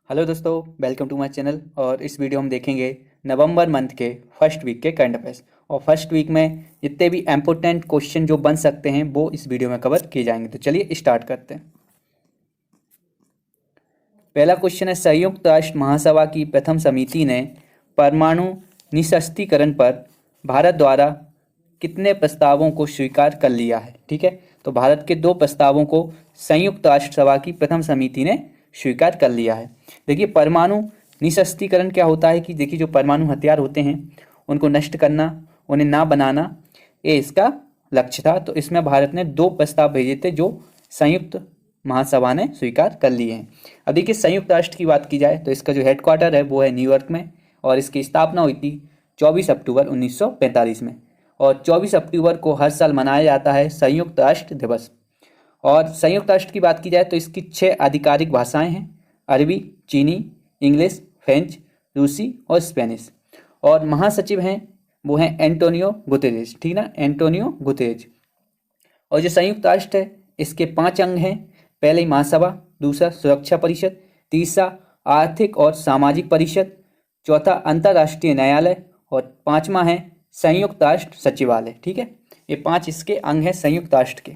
Hello दोस्तों, welcome to my channel. और इस वीडियो में देखेंगे नवंबर मंथ के फर्स्ट वीक के करंट अफेयर्स। और फर्स्ट वीक में जितने भी इम्पोर्टेंट क्वेश्चन जो बन सकते हैं वो इस वीडियो में कवर किए जाएंगे। तो चलिए स्टार्ट करते हैं। पहला क्वेश्चन है, संयुक्त राष्ट्र महासभा की प्रथम समिति ने परमाणु निरस्त्रीकरण पर भारत द्वारा कितने प्रस्तावों को स्वीकार कर लिया है। ठीक है, तो भारत के 2 प्रस्तावों को संयुक्त राष्ट्र सभा की प्रथम समिति ने स्वीकार कर लिया है। देखिए, परमाणु निरस्त्रीकरण क्या होता है कि देखिए जो परमाणु हथियार होते हैं उनको नष्ट करना, उन्हें ना बनाना, ये इसका लक्ष्य था। तो इसमें भारत ने 2 प्रस्ताव भेजे थे जो संयुक्त महासभा ने स्वीकार कर लिए हैं। अब देखिए, संयुक्त राष्ट्र की बात की जाए तो इसका जो हेडक्वार्टर है वो है न्यूयॉर्क में, और इसकी स्थापना हुई थी 24 अक्टूबर 1945 में। और 24 अक्टूबर को हर साल मनाया जाता है संयुक्त राष्ट्र दिवस। और संयुक्त राष्ट्र की बात की जाए तो इसकी 6 आधिकारिक भाषाएं हैं: अरबी, चीनी, इंग्लिश, फ्रेंच, रूसी और स्पेनिश। और महासचिव हैं वो हैं एंटोनियो गुतेरेस। ठीक ना, एंटोनियो गुतेरेस। और जो संयुक्त राष्ट्र है इसके 5 अंग हैं। पहले महासभा, दूसरा सुरक्षा परिषद, तीसरा आर्थिक और सामाजिक परिषद, चौथा अंतर्राष्ट्रीय न्यायालय और 5वां है संयुक्त राष्ट्र सचिवालय। ठीक है, ये 5 इसके अंग हैं संयुक्त राष्ट्र के।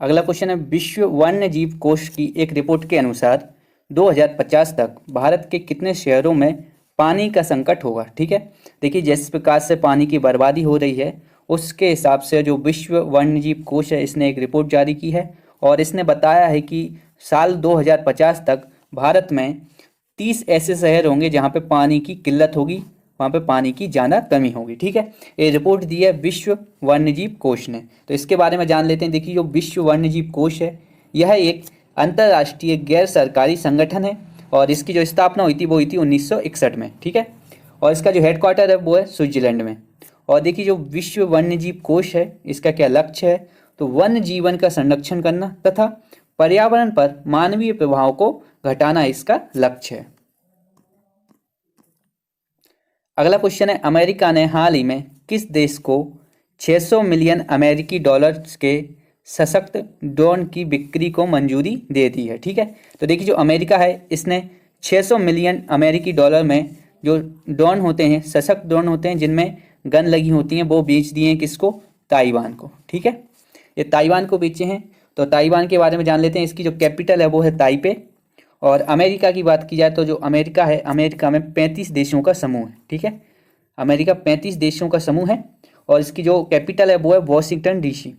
अगला क्वेश्चन है, विश्व वन्य जीव कोष की एक रिपोर्ट के अनुसार 2050 तक भारत के कितने शहरों में पानी का संकट होगा। ठीक है, देखिए जिस प्रकार से पानी की बर्बादी हो रही है उसके हिसाब से जो विश्व वन्य जीव कोष है इसने एक रिपोर्ट जारी की है। और इसने बताया है कि साल 2050 तक भारत में 30 ऐसे शहर होंगे जहाँ पे पानी की किल्लत होगी, वहाँ पे पानी की ज़्यादा कमी होगी। ठीक है, ये रिपोर्ट दी है विश्व वन्यजीव कोष ने। तो इसके बारे में जान लेते हैं। देखिए, जो विश्व वन्यजीव कोष है यह एक अंतर्राष्ट्रीय गैर सरकारी संगठन है और इसकी जो स्थापना हुई थी वो हुई थी 1961 में। ठीक है, और इसका जो हेडक्वार्टर है वो है स्विट्जरलैंड में। और देखिए, जो विश्व वन्यजीव कोष है इसका क्या लक्ष्य है, तो वन्य जीवन का संरक्षण करना तथा पर्यावरण पर मानवीय प्रभाव को घटाना इसका लक्ष्य है। अगला क्वेश्चन है, अमेरिका ने हाल ही में किस देश को 600 मिलियन अमेरिकी डॉलर के सशक्त ड्रोन की बिक्री को मंजूरी दे दी है। ठीक है, तो देखिए जो अमेरिका है इसने 600 मिलियन अमेरिकी डॉलर में जो ड्रोन होते हैं, सशक्त ड्रोन होते हैं जिनमें गन लगी होती हैं, वो बेच दिए हैं किसको, ताइवान को। ठीक है, ये ताइवान को बेचे हैं। तो ताइवान के बारे में जान लेते हैं। इसकी जो कैपिटल है वो है ताइपे। और अमेरिका की बात की जाए तो जो अमेरिका है, अमेरिका में 35 देशों का समूह है। ठीक है, अमेरिका 35 देशों का समूह है और इसकी जो कैपिटल है वो है वॉशिंगटन डीसी।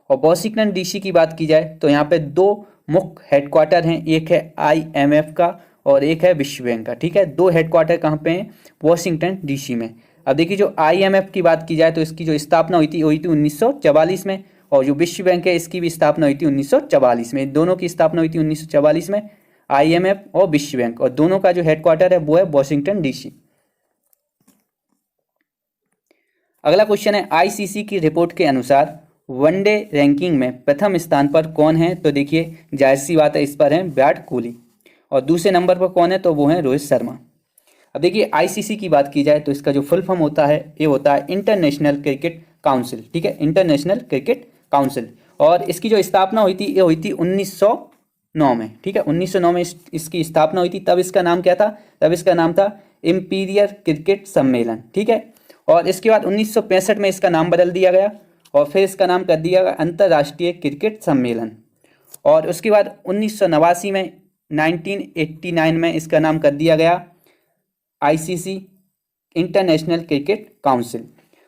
और वॉशिंगटन डीसी की बात की जाए तो यहाँ पे 2 मुख्य हेडक्वार्टर हैं, एक है IMF का और एक है विश्व बैंक का। ठीक है, 2 हेडक्वार्टर कहाँ पे हैं, वॉशिंगटन डीसी में। अब देखिए, जो IMF की बात की जाए तो इसकी जो स्थापना हुई थी 1944 में, और जो विश्व बैंक है इसकी भी स्थापना हुई थी 1944 में। दोनों की स्थापना हुई थी 1944 में, IMF और विश्व बैंक, और दोनों का जो हेडक्वार्टर है वो है वॉशिंगटन डीसी। अगला क्वेश्चन है, ICC की रिपोर्ट के अनुसार वनडे रैंकिंग में प्रथम स्थान पर कौन है। तो देखिए जाहिर सी बात है, इस पर है विराट कोहली। और दूसरे नंबर पर कौन है, तो वो है रोहित शर्मा। अब देखिए, ICC की बात की जाए तो इसका जो फुल फॉर्म होता है ये होता है इंटरनेशनल क्रिकेट काउंसिल। ठीक है, इंटरनेशनल क्रिकेट काउंसिल। और इसकी जो स्थापना हुई थी ये हुई थी 1909 में। ठीक है, 1909 में इसकी स्थापना हुई थी। तब इसका नाम क्या था, तब इसका नाम था इंपीरियल क्रिकेट सम्मेलन। ठीक है, और इसके बाद 1965 में इसका नाम बदल दिया गया और फिर इसका नाम कर दिया गया अंतर्राष्ट्रीय क्रिकेट सम्मेलन। और उसके बाद 1989 में 1989 में इसका नाम कर दिया गया ICC इंटरनेशनल क्रिकेट काउंसिल।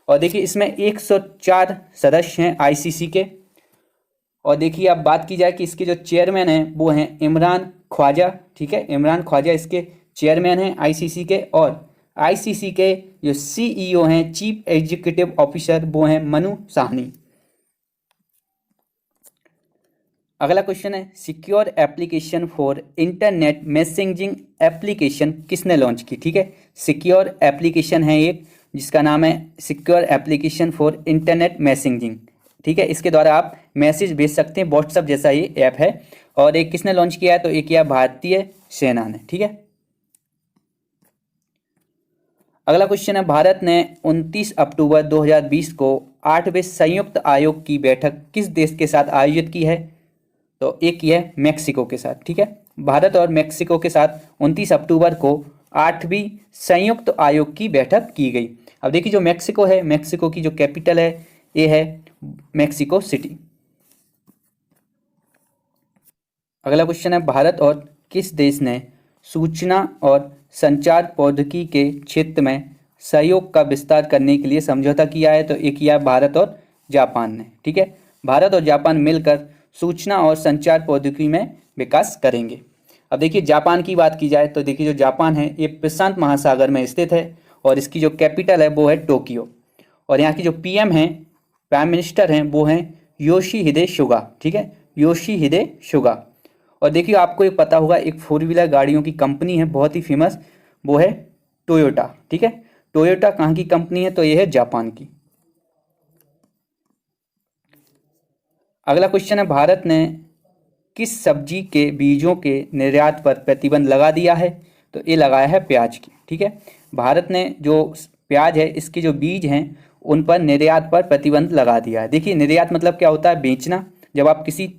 और देखिए इसमें 104 सदस्य हैं ICC के। और देखिए, अब बात की जाए कि इसके जो चेयरमैन हैं वो हैं इमरान ख्वाजा। ठीक है, इमरान ख्वाजा इसके चेयरमैन हैं ICC के। और ICC के जो CEO हैं, चीफ एग्जीक्यूटिव ऑफिसर, वो हैं मनु साहनी। अगला क्वेश्चन है, secure application for internet messaging application किसने लॉन्च की। ठीक है, सिक्योर एप्लीकेशन है एक जिसका नाम है secure application for internet messaging. ठीक है, इसके द्वारा आप मैसेज भेज सकते हैं, व्हाट्सअप जैसा ये ऐप है। और एक किसने लॉन्च किया है, तो एक किया भारतीय सेना ने। ठीक है, अगला क्वेश्चन है, भारत ने 29 अक्टूबर 2020 को 8वें संयुक्त आयोग की बैठक किस देश के साथ आयोजित की है। तो एक ये है मेक्सिको के साथ, ठीक है। भारत और मेक्सिको के साथ 29 अक्टूबर को 8वीं संयुक्त आयोग की बैठक की गई। अब देखिए जो मेक्सिको है, मेक्सिको की जो कैपिटल है ये है मेक्सिको सिटी। अगला क्वेश्चन है, भारत और किस देश ने सूचना और संचार प्रौद्योगिकी के क्षेत्र में सहयोग का विस्तार करने के लिए समझौता किया है? तो एक किया भारत और जापान ने, ठीक है। भारत और जापान मिलकर सूचना और संचार प्रौद्योगिकी में विकास करेंगे। अब देखिए जापान की बात की जाए तो देखिए जो जापान है ये प्रशांत महासागर में स्थित है और इसकी जो कैपिटल है वो है टोक्यो, और यहाँ की जो पीएम है, प्राइम मिनिस्टर हैं, वो हैं योशीहिदे सुगा, ठीक है, योशीहिदे सुगा। और देखिए आपको ये पता होगा एक 4 व्हीलर गाड़ियों की कंपनी है बहुत ही फेमस, वो है टोयोटा, ठीक है। टोयोटा कहाँ की कंपनी है? तो ये है जापान की। अगला क्वेश्चन है, भारत ने किस सब्जी के बीजों के निर्यात पर प्रतिबंध लगा दिया है? तो ये लगाया है प्याज की, ठीक है। भारत ने जो प्याज है इसके जो बीज हैं उन पर निर्यात पर प्रतिबंध लगा दिया है। देखिए निर्यात मतलब क्या होता है? बेचना। जब आप किसी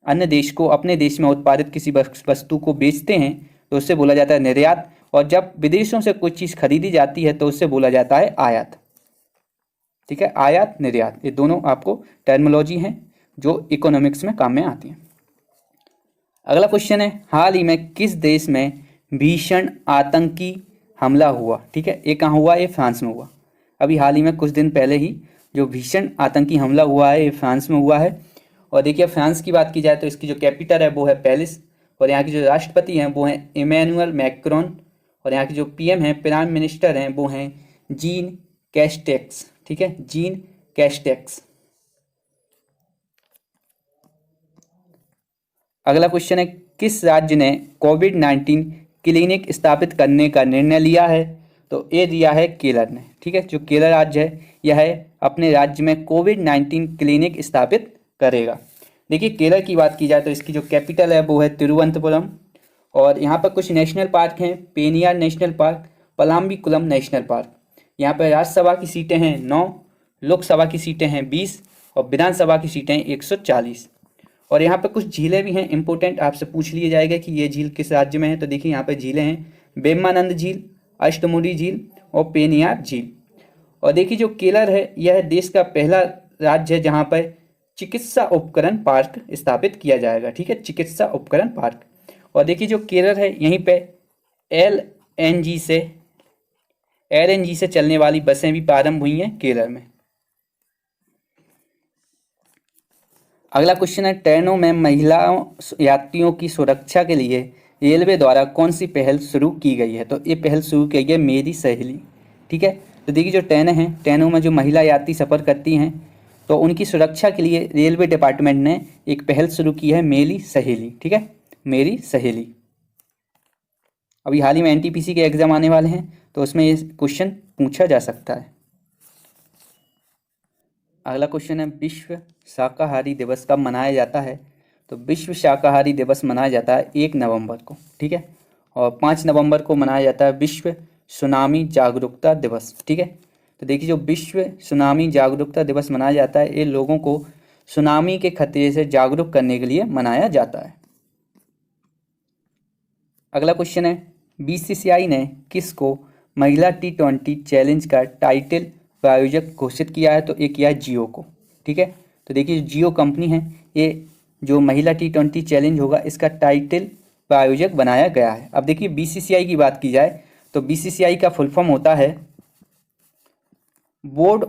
अन्य देश को अपने देश में उत्पादित किसी वस्तु को बेचते हैं तो उससे बोला जाता है निर्यात, और जब विदेशों से कोई चीज़ खरीदी जाती है तो उससे बोला जाता है आयात, ठीक है। आयात निर्यात ये दोनों आपको टर्मिनोलॉजी हैं जो इकोनॉमिक्स में काम में आती हैं। अगला क्वेश्चन है, हाल ही में किस देश में भीषण आतंकी हमला हुआ? ठीक है, ये कहाँ हुआ? ये फ्रांस में हुआ। अभी हाल ही में कुछ दिन पहले ही जो भीषण आतंकी हमला हुआ है ये फ्रांस में हुआ है। और देखिए फ्रांस की बात की जाए तो इसकी जो कैपिटल है वो है पेरिस, और यहाँ की जो राष्ट्रपति हैं वो हैं इमैनुअल मैक्रोन, और यहाँ की जो पीएम हैं, प्राइम मिनिस्टर हैं, वो हैं जीन कैस्टेक्स, ठीक है, जीन कैस्टेक्स। अगला क्वेश्चन है, किस राज्य ने कोविड-19 क्लिनिक स्थापित करने का निर्णय लिया है? तो ये दिया है केरल ने, ठीक है। जो केरल राज्य है यह है अपने राज्य में कोविड-19 क्लिनिक स्थापित करेगा। देखिए केरल की बात की जाए तो इसकी जो कैपिटल है वो है तिरुवनंतपुरम, और यहाँ पर कुछ नेशनल पार्क हैं, Pennar national park, पलाम्बीकुलम national park. यहाँ पर राज्यसभा की सीटें हैं 9, लोकसभा की सीटें हैं 20 और विधानसभा की सीटें 140। और यहाँ पर कुछ झीलें भी हैं इंपॉर्टेंट, आपसे पूछ लिया जाएगा कि ये झील किस राज्य में है। तो देखिए यहाँ पर झीलें हैं वेम्बानंद झील, अष्टमुडी झील और पेनियार झील। और देखिए जो केरल है यह देश का पहला राज्य है जहाँ पर चिकित्सा उपकरण पार्क स्थापित किया जाएगा, ठीक है, चिकित्सा उपकरण पार्क। और देखिए जो केरल है यहीं पे एलएनजी से चलने वाली बसें भी प्रारंभ हुई हैं केरल में। अगला क्वेश्चन है, ट्रेनों में महिलाओं यात्रियों की सुरक्षा के लिए रेलवे द्वारा कौन सी पहल शुरू की गई है? तो ये पहल शुरू की गई है मेरी सहेली, ठीक है। तो देखिए जो ट्रेनें हैं, ट्रेनों में जो महिला यात्री सफ़र करती हैं तो उनकी सुरक्षा के लिए रेलवे डिपार्टमेंट ने एक पहल शुरू की है मेरी सहेली, ठीक है, मेरी सहेली। अभी हाल ही में एनटीपीसी के एग्जाम आने वाले हैं तो उसमें ये क्वेश्चन पूछा जा सकता है। अगला क्वेश्चन है, विश्व शाकाहारी दिवस कब मनाया जाता है? तो विश्व शाकाहारी दिवस मनाया जाता है 1 नवंबर को, ठीक है, और 5 नवंबर को मनाया जाता है विश्व सुनामी जागरूकता दिवस, ठीक है। तो देखिए जो विश्व सुनामी जागरूकता दिवस मनाया जाता है ये लोगों को सुनामी के खतरे से जागरूक करने के लिए मनाया जाता है। अगला क्वेश्चन है, बीसीसीआई ने किसको महिला T20 चैलेंज का टाइटल प्रायोजक घोषित किया है? तो ये किया है जियो को, ठीक है। तो देखिए जियो कंपनी है, ये जो महिला T20 चैलेंज होगा इसका टाइटल प्रायोजक बनाया गया है। अब देखिए बीसीसीआई की बात की जाए तो बीसीसीआई का फुल फॉर्म होता है board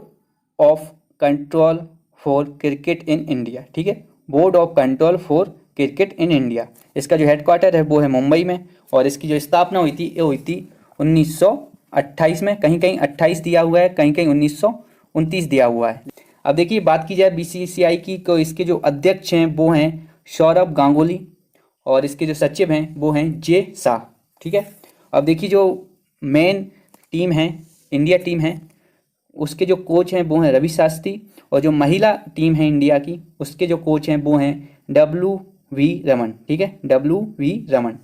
of control for cricket in India, ठीक है, board of control for cricket in India. इसका जो हेडक्वार्टर है वो है मुंबई में, और इसकी जो स्थापना हुई थी ये हुई थी 1928 में, कहीं कहीं 28 दिया हुआ है, कहीं कहीं 1929 दिया हुआ है। अब देखिए बात की जाए बीसीसीआई की तो इसके जो अध्यक्ष हैं वो हैं सौरभ गांगुली, और इसके जो सचिव हैं वो हैं जे शाह, ठीक है। अब देखिए जो मेन टीम है, इंडिया टीम है, उसके जो कोच हैं वो हैं रवि शास्त्री, और जो महिला टीम है इंडिया की उसके जो कोच हैं वो हैं WV रमन, ठीक है, WV रमन।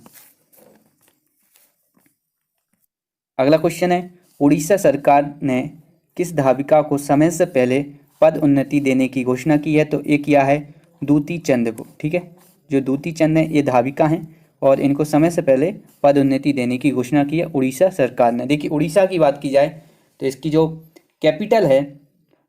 अगला क्वेश्चन है, उड़ीसा सरकार ने किस धाविका को समय से पहले पद उन्नति देने की घोषणा की है? तो ये किया है दूती चंद को, ठीक है, जो दूती चंद हैं ये धाविका हैं और इनको समय से पहले पदोन्नति देने की घोषणा की है उड़ीसा सरकार ने। देखिए उड़ीसा की बात की जाए तो इसकी जो कैपिटल है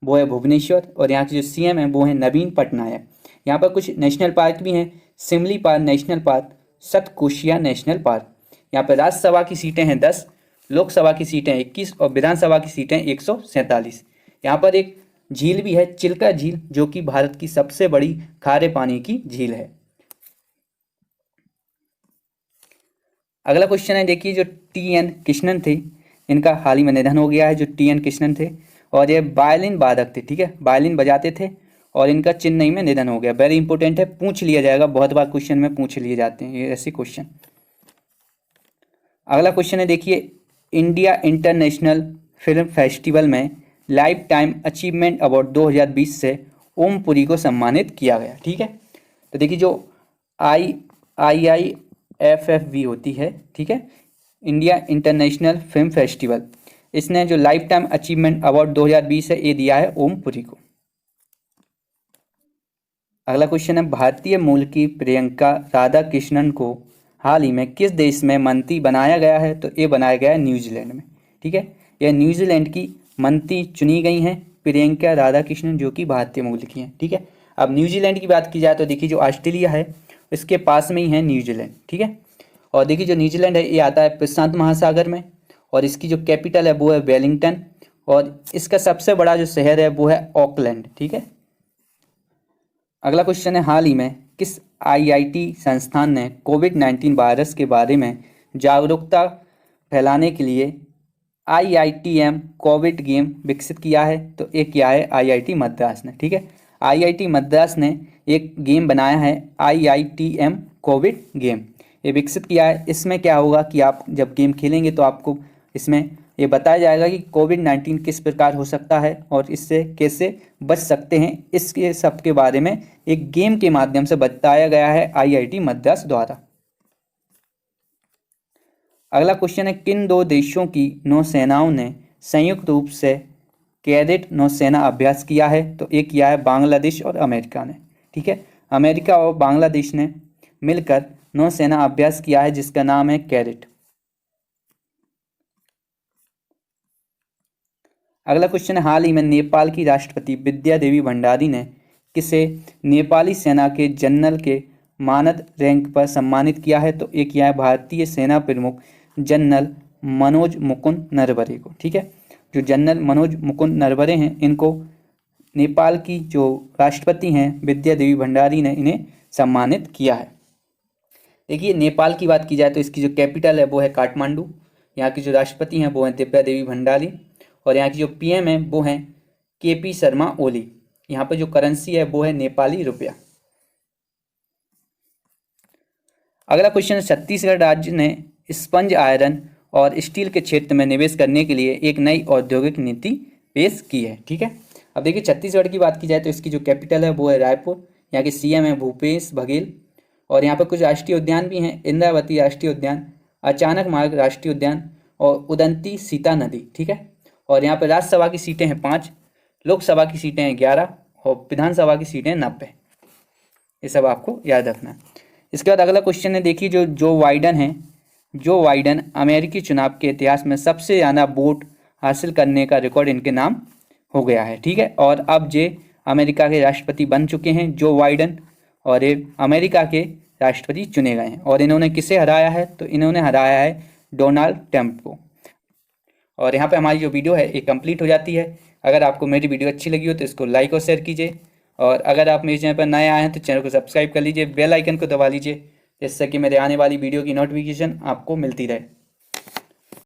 वो है भुवनेश्वर और यहाँ के जो सीएम है वो है नवीन पटनायक। यहाँ पर कुछ नेशनल पार्क भी हैं, Simlipal national park, Satkosia national park. यहाँ पर राज्यसभा की सीटें हैं 10, लोकसभा की सीटें 21 और विधानसभा की सीटें 147। यहाँ पर एक झील भी है चिल्का झील, जो कि भारत की सबसे बड़ी खारे पानी की झील है। अगला क्वेश्चन है, देखिए जो टी.एन. कृष्णन थे इनका हाल ही में निधन हो गया है। जो टी.एन. कृष्णन थे और ये वायलिन वादक थे, ठीक है, वायलिन बजाते थे और इनका चेन्नई में निधन हो गया। वेरी इंपॉर्टेंट है, पूछ लिया जाएगा, बहुत बार क्वेश्चन में पूछ लिए जाते हैं ये ऐसे क्वेश्चन। अगला क्वेश्चन है, देखिए इंडिया इंटरनेशनल फिल्म फेस्टिवल में लाइफ टाइम अचीवमेंट अवार्ड 2020 से ओम पुरी को सम्मानित किया गया, ठीक है। तो देखिए जो IIFFV होती है, ठीक है, इंडिया इंटरनेशनल फिल्म फेस्टिवल, इसने जो लाइफ टाइम अचीवमेंट अवार्ड 2020 है ये दिया है ओम पुरी को। अगला क्वेश्चन है, भारतीय मूल की प्रियंका राधा कृष्णन को हाल ही में किस देश में मंत्री बनाया गया है? तो ये बनाया गया है न्यूजीलैंड में, ठीक है। यह न्यूजीलैंड की मंत्री चुनी गई हैं प्रियंका राधा कृष्णन, जो कि भारतीय मूल की हैं, ठीक है। अब न्यूजीलैंड की बात की जाए तो देखिए जो ऑस्ट्रेलिया है इसके पास में ही है न्यूजीलैंड, ठीक है। और देखिए जो न्यूजीलैंड है ये आता है प्रशांत महासागर में और इसकी जो कैपिटल है वो है वेलिंगटन और इसका सबसे बड़ा जो शहर है वो है ऑकलैंड, ठीक है। अगला क्वेश्चन है, हाल ही में किस IIT संस्थान ने कोविड-19 वायरस के बारे में जागरूकता फैलाने के लिए IITM कोविड गेम विकसित किया है? तो ये क्या है? IIT मद्रास ने, ठीक है। IIT मद्रास ने एक गेम बनाया है IITM कोविड गेम, ये विकसित किया है। इसमें क्या होगा कि आप जब गेम खेलेंगे तो आपको इसमें ये बताया जाएगा कि कोविड-19 किस प्रकार हो सकता है और इससे कैसे बच सकते हैं, इसके सब के बारे में एक गेम के माध्यम से बताया गया है IIT मद्रास द्वारा। अगला क्वेश्चन है, किन दो देशों की नौसेनाओं ने संयुक्त रूप से कैडेट नौसेना अभ्यास किया है? तो एक किया है बांग्लादेश और अमेरिका ने, ठीक है। अमेरिका और बांग्लादेश ने मिलकर नौसेना अभ्यास किया है जिसका नाम है कैडेट। अगला क्वेश्चन है, हाल ही में नेपाल की राष्ट्रपति विद्या देवी भंडारी ने किसे नेपाली सेना के जनरल के मानद रैंक पर सम्मानित किया है? तो एक किया है भारतीय सेना प्रमुख जनरल मनोज मुकुंद नरवरे को, ठीक है। जो जनरल मनोज मुकुंद नरवरे हैं इनको नेपाल की जो राष्ट्रपति हैं विद्या देवी भंडारी ने इन्हें सम्मानित किया है। देखिए नेपाल की बात की जाए तो इसकी जो कैपिटल है वो है काठमांडू, यहाँ की जो राष्ट्रपति हैं वो हैं दिव्या देवी भंडारी और यहाँ की जो PM है वो हैं KP शर्मा ओली। यहाँ पर जो करेंसी है वो है नेपाली रुपया। अगला क्वेश्चन है, छत्तीसगढ़ राज्य ने स्पंज आयरन और स्टील के क्षेत्र में निवेश करने के लिए एक नई औद्योगिक नीति पेश की है, ठीक है। अब देखिए छत्तीसगढ़ की बात की जाए तो इसकी जो कैपिटल है वो है रायपुर, यहाँ के CM है भूपेश बघेल और यहाँ पर कुछ राष्ट्रीय उद्यान भी हैं, इंद्रावती राष्ट्रीय उद्यान, अचानक मार्ग राष्ट्रीय उद्यान और उदंती सीता नदी, ठीक है। और यहाँ पर राज्यसभा की सीटें हैं 5, लोकसभा की सीटें हैं 11 और विधानसभा की सीटें 90। ये सब आपको याद रखना है। इसके बाद अगला क्वेश्चन है, देखिए जो जो बाइडेन है, जो बाइडेन अमेरिकी चुनाव के इतिहास में सबसे ज़्यादा वोट हासिल करने का रिकॉर्ड इनके नाम हो गया है, ठीक है। और अब ये अमेरिका के राष्ट्रपति बन चुके हैं जो बाइडेन और ये अमेरिका के राष्ट्रपति चुने गए हैं। और इन्होंने किसे हराया है? तो इन्होंने हराया है डोनाल्ड ट्रंप को। और यहाँ पे हमारी जो वीडियो है ये कंप्लीट हो जाती है। अगर आपको मेरी वीडियो अच्छी लगी हो तो इसको लाइक और शेयर कीजिए और अगर आप मेरे चैनल पर नए आए हैं तो चैनल को सब्सक्राइब कर लीजिए, बेल आइकन को दबा लीजिए जिससे कि मेरे आने वाली वीडियो की नोटिफिकेशन आपको मिलती रहे।